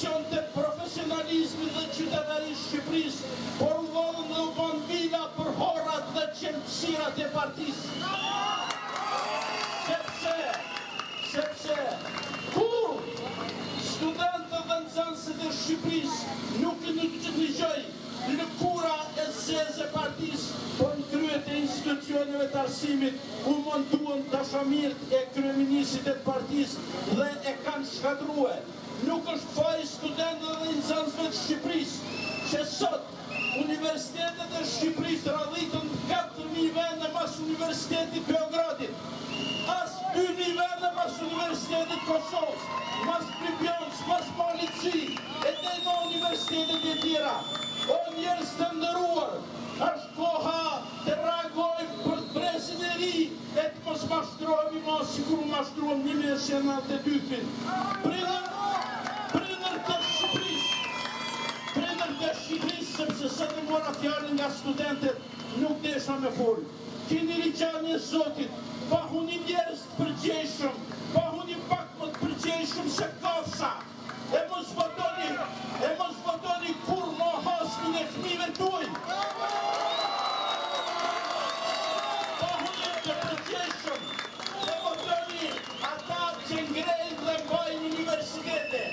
funksion të profesionalizmit dhe qytetarisë Shqipërisë, por u vëllën dhe u bën vila për horat dhe qelpsirat e partisë. Sepse kur studentët dhe nxënësit e Shqipërisë nuk i ligjoj lëkura e zezë e partisë, por në kryet e institucioneve të arsimit u montuan dashamirët e kryeministit e partisë dhe e kanë shkatruar. Nuk është faji studentëve dhe nxënësve të Shqipërisë që sot universitetet e Shqipërisë radhitën 4.000 vende mas Universitetit Beogradit, as 2.000 vende mas Universitetit Kosovës, mas Pripjanës, mas Malici, e dhe në universitetet e tjera. O njerëz të nderuar, është koha të reagojmë për presin e ri e të mos mashtrohemi ma sikur u mashtruam 1992-fin. Prinër të Shqipërisë, sepse sot e mora fjalën nga studentët, nuk desha me folë. Keni rigjani e Zotit, pahuni njerëz të përgjegjshëm, pahuni pak më të përgjegjshëm se kafsha. E mos votoni kur më hasmin e fëmijëve tuaj. Pahuni të përgjegjshëm, e votoni ata që ngrejnë dhe mbajnë universitete.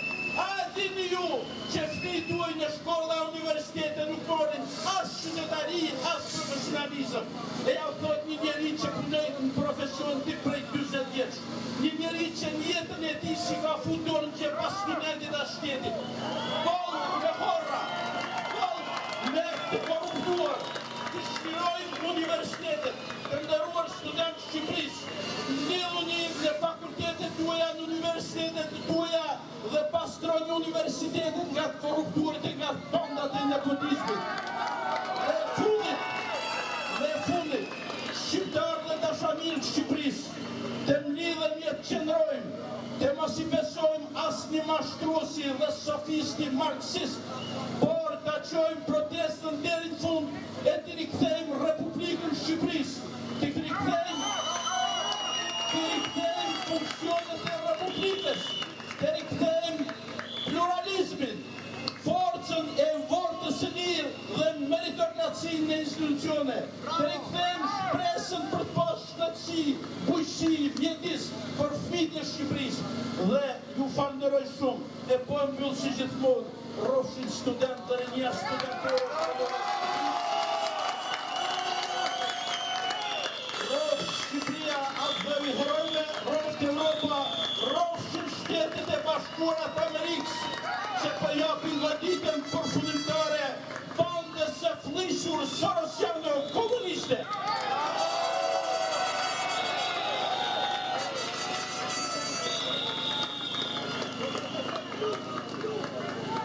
A dini ju që fëmijët tuaj në shkolla e universitete nuk morin as qytetari, as profesionalizëm. E ja u thot një njeri që punoi në profesion të prej 40 vjeç. Një njeri që në jetën e tij si ka futur në gjep pas studentit as shtetit. Kollë me horra, kollë me të korruptuar, të shkirojnë universitetet, të nderuar studentë Shqipërisë, ndjelluni në fakultetet tuaja, në universitetet tuaja dhe pastroni universitetet nga të korruptuarit e nga të bandat e nepotizmit. Dhe fundit, shqiptarë dhe dashamirë të Shqipërisë, të mlidhemi e të qëndrojmë, të mos i besojmë asnjë mashtruesi dhe sofisti marksist, por të çojmë protestën deri në fund e të rikthejmë Republikën Shqipërisë, të rikthejmë funksionet e Republikës, të rikthejmë pluralizmin, forcën e vortës së lirë dhe meritokracinë në institucione, të rikthejmë shpresën për të pasur shëndetësi, bujqësi, mjedis për fëmijët e Shqipërisë. Dhe ju falenderoj shumë e po e mbyll si gjithmonë, rrofshin studentë e një studentore. Rrofsh Shqipëria atë dhe vihërojme, rrofsh Europa, rrofshin Shtetet e Bashkuara të Amerikës, që po japin goditën përfundimtare bandës së fllihshur sorosiano-komuniste.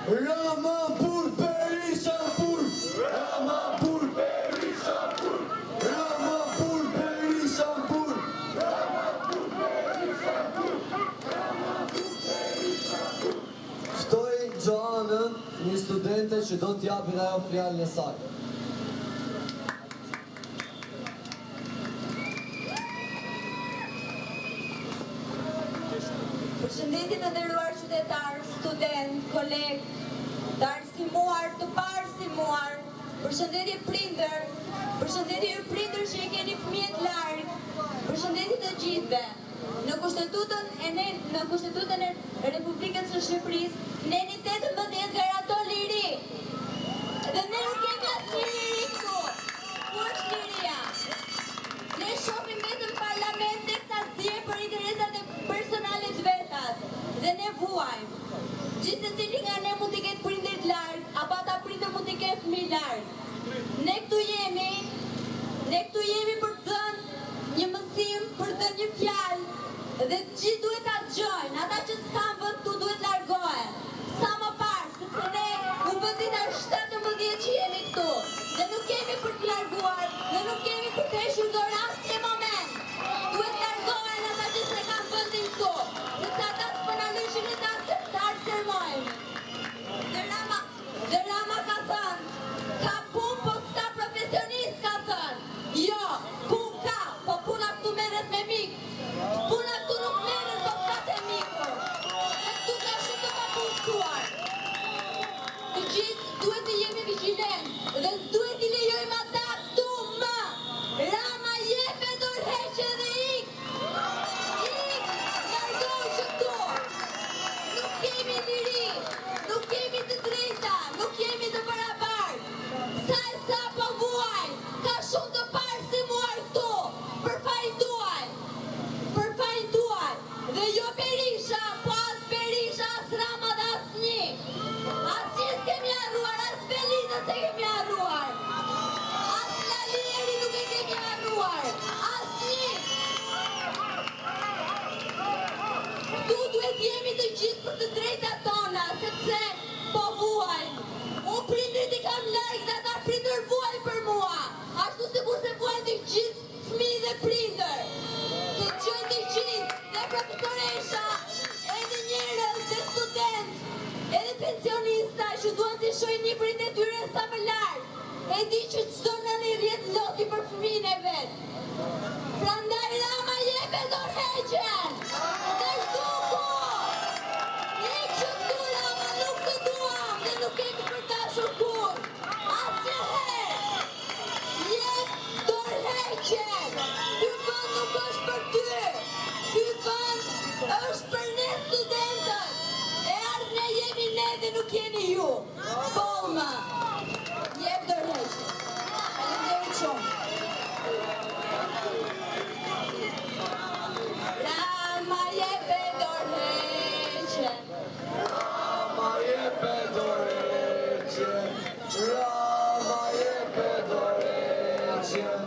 Ramapur Berishapur, Ramapur Berishapur, Ramapur Berishapur, Ramapur Berishapur, Ramapur Berishapur. Ftoj Gjoanën, një studente që do t'japin ajo fjalën e saj. Përshëndetje të nderuar qytetar, student, koleg, të arsimuar, të paarsimuar, përshëndetje prindër, përshëndetje ju prindër që e keni fëmijët larg, përshëndetje të gjithëve. Në Kushtetutën e Republikës së Shqipërisë, ne jeni 18 garanton liri. Dhe ne nuk kemi asnjë liri këtu. Ku është liria? Ne shohim vetëm parlamentet sa zje për interesat e personale të vetat. Dhe ne vuajmë. Gjithsecili nga ne mund t'i ketë prindër të larg, apo ata prindër mund t'i ketë fëmijë larg. Ne këtu jemi për të dhënë një mësim, për të dhënë një fjalë, dhe të gjithë duhet ta dëgjojnë. Ata që s'kan vend këtu duhet largohen. Sa më parë, sepse ne në vendin e 17 që jemi këtu, dhe nuk kemi për të larguar, dhe nuk kemi për të hequr dorë asnjë moment. Duhet largohen ata që s'kan vendin këtu, sepse ata s'po na lëshin e ta arsimojnë. Dhe Rama ka thënë, ka punë po s'ka profesionist, ka thënë. Jo, punë ka, po puna këtu merret me mik. Puna këtu nuk merret, po s'ka te miku. Dhe këtu ka gjithë për të drejtat tona, sepse po vuajnë. Unë prindrit I kam lajk dhe ata prindër vuajnë për mua, ashtu se kurse vuajnë të gjithë fëmijë dhe prindër. Të gjojnë të gjithë, dhe profesoresha, edhe njerëz dhe student, edhe pensionista që duan të shohin librin e tyre sa më lart. E di që çdo nënë I rrjet loti për fëmijën e vet. Prandaj Rama jep dorëheqjen. Dhe zduku. Nik që këtu Rama nuk të duam dhe nuk e të përdashur kur. Asnjëherë. Jep dorëheqjen. Ky vend nuk është për ty. Ky vend është për ne studentët. E ardhmë jemi ne dhe nuk jeni ju. Bolma. Jep dorëheqjen. Faleminderit shumë. Rama jepe dorëheqjen. Rama jepe dorëheqjen. Rama jepe dorëheqjen.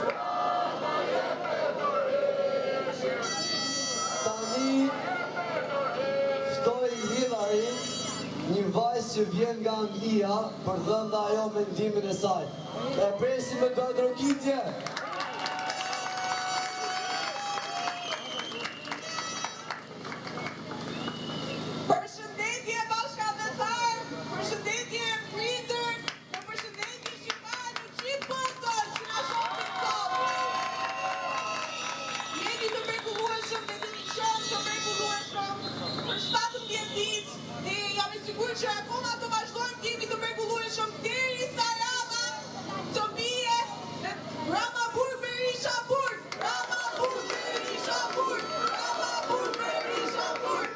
Rama jepe dorëheqjen. Tani ftoi Hillary, një vajzë që vjen nga Anglia për dhënë dhe ajo mendimin e saj. E presim me godrokitje. Përshëndetje bashkëdhetar, përshëndetje prindër, dhe përshëndetje shqiptar në gjithë botën që na shohin sot. Jeni të mrekullueshëm dhe jeni qenë të mrekullueshëm për 17 ditë dhe jam I sigurt që akoma të vazhdojmë të jemi të mrekullueshëm derisa Rama të bie në Rama Burg Berisha Burg, Rama Burg Berisha Burg, Rama Burg Berisha Burg.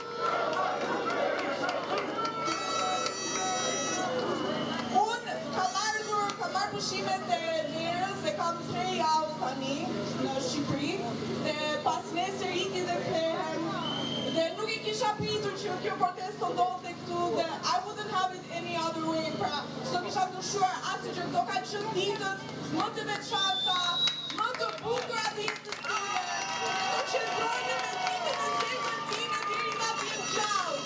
Unë kam marrë pushimet e verës dhe kam 3 javë tani në Shqipëri dhe pas nesër iki dhe kthehem dhe nuk I kisha pritur që kjo protestë ndodhte këtu dhe I wouldn't have it any other way, pra s'do kisha dëshuar asgjë që këto kanë qenë ditët më të veçanta, më të bukura të jetës time, dhe do qëndrojnë me ditët e zemrën time deri ta vjen gjallë.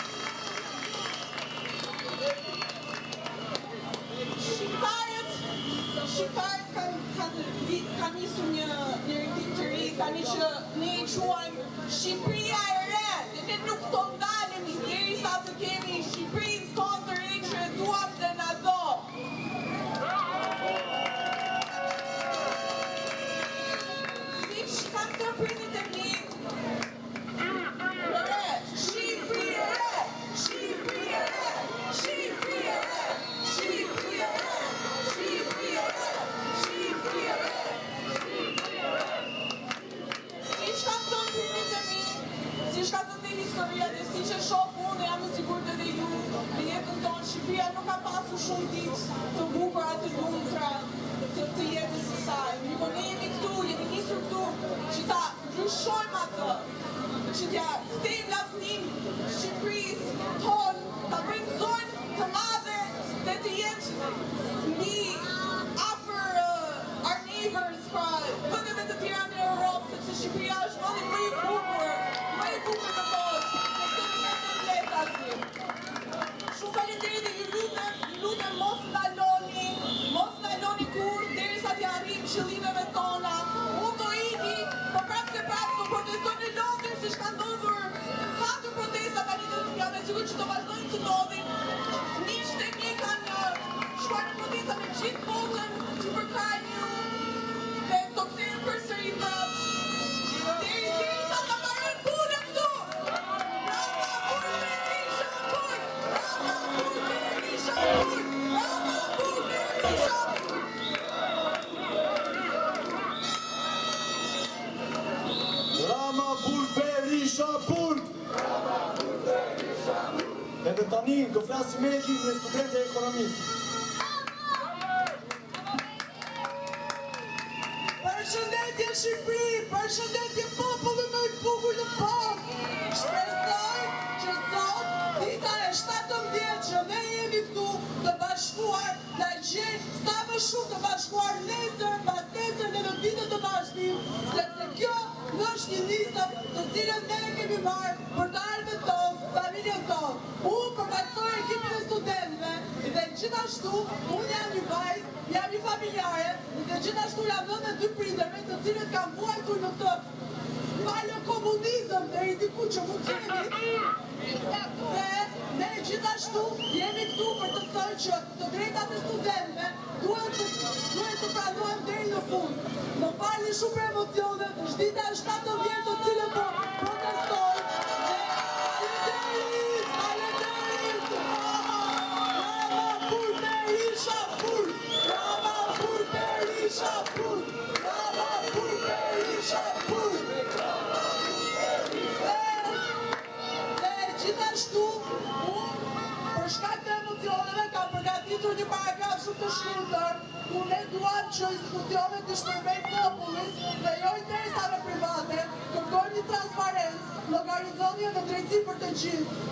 Shqiptarët kanë nisur një rritim të ri, tani që ne I quajmë Shqipëria e re, dhe ne nuk të ndalemi derisa të kemi Shqipërinë tonë të re që e duam dhe na do. Siç kanë të prindit e mi, Shqipëri e re, Shqipëri e re, Shqipëri e re, Shqipëri e re, Shqipëri e re, Shqipëri e re. Siç kanë thënë prindit e mi, siç ka thënë historia dhe siç e shoh unë, jam I sigurt edhe ju, në jetën tonë Shqipëria nuk ka pasur shumë ditë të bukura të lumtura të jetës së saj. Mirë, ne jemi këtu, jemi nisur këtu që ta ndryshojmë atë, që t'ja kthejmë lavdësinë Shqipërisë tonë, ta bëjmë zonë të madhe dhe të jetë mbi afër our neighbors, pra vendeve të tjera në Europë, sepse Shqipëria është vendi më I bukur në botë, dhe këtë nuk e të lehtë asnjë. Shumë faleminderit dhe ju lutem mos ndaloni kur derisa t'ja arrijmë qëllimeve tona. Unë do iki, po prapë se prapë do protestoj në Londër, siç ka ndodhur 4 protesta tani do jam e sigurt që do vazhdojnë të ndodhin. Miqtë e mi kanë shkuar në protesta në gjithë botën që përkrajnë dhe do kthehen përsëri prapë. Derisa ta mbarojnë punën këtu. Rama Burg Berisha Burg, Rama Burg Berisha Burg, Rama Burg Berisha Burg. Rama Burg Berisha Burg. Edhe tani do flasim me ekipin e studentë e ekonomisë. Përshëndetje Shqipëri, përshëndetje populli më I bukur në botë. Shpresoj që sot, dita e 17 që ne jemi këtu të bashkuar, ta gjejmë sa më shumë të bashkuar nesër, pas nesër dhe në ditët të bashkim, sepse kjo është një nisëm të cilën ne kemi marrë për të ardhmen tonë, familjen gjithashtu, unë jam një vajzë, jam një familjare, dhe gjithashtu jam nënë 2 prindërve të cilët kam vuajtur në këtë palë komunizëm deri diku që mund jemi. Dhe ne gjithashtu jemi këtu për të thënë që të drejtat e studentëve duhet të pranohen deri në fund. Më falni shumë për emocionet, është dita e 17 të cilën po protestojnë. Faleminderit! Bravo për Berisha Pur! Bravo për Berisha Pur! Bravo për Berisha Pur! Dhe gjithashtu, për shkak të emocioneve kam përgatitur një paragraf shumë të shkurtër, ku ne duam që institucionet të shpërbejnë popullit dhe jo interesave private, kërkojmë një transparencë, llogarizoni në drejtësi për të gjithë.